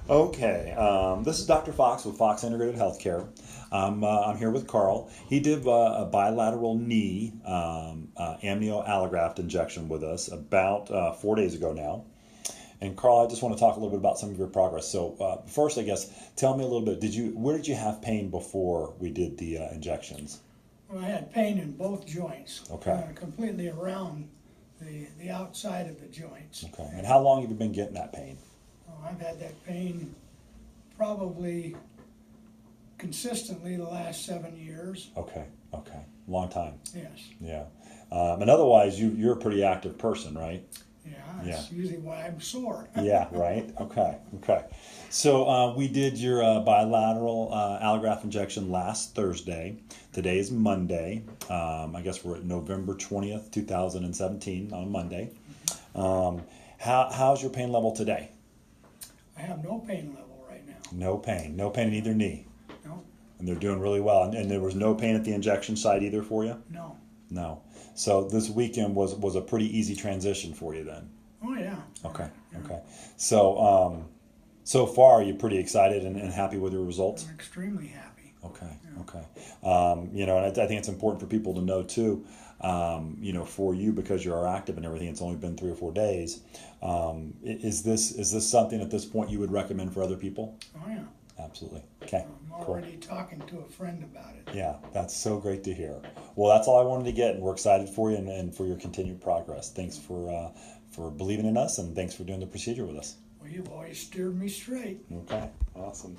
Okay, this is Dr. Fox with Fox Integrated Healthcare. I'm here with Carl. He did a bilateral knee amnio allograft injection with us about 4 days ago now. And Carl, I just want to talk a little bit about some of your progress. So first, I guess, tell me a little bit. Where did you have pain before we did the injections? Well, I had pain in both joints. Okay. Completely around the outside of the joints. Okay. And how long have you been getting that pain? Oh, I've had that pain probably consistently the last 7 years. Okay. Okay. Long time. Yes. Yeah. And otherwise, you're a pretty active person, right? Yeah, that's usually why I'm sore. Yeah, right. Okay, okay. So we did your bilateral allograft injection last Thursday. Today is Monday. I guess we're at November 20th, 2017 on Monday. How's your pain level today? I have no pain level right now. No pain. No pain in either knee. No. And they're doing really well. And there was no pain at the injection site either for you? No. No. So this weekend was a pretty easy transition for you then? Oh, yeah. Okay, Yeah. okay. So so far you're pretty excited and happy with your results? I'm extremely happy. Okay, Yeah. okay. And I think it's important for people to know too, for you, because you're active and everything, it's only been 3 or 4 days. Is this something at this point you would recommend for other people? Oh, yeah. Absolutely. Okay. I'm already talking to a friend about it. Yeah, that's so great to hear. Well, that's all I wanted to get, and we're excited for you and for your continued progress. Thanks for believing in us, and thanks for doing the procedure with us. Well, you've always steered me straight. Okay, awesome.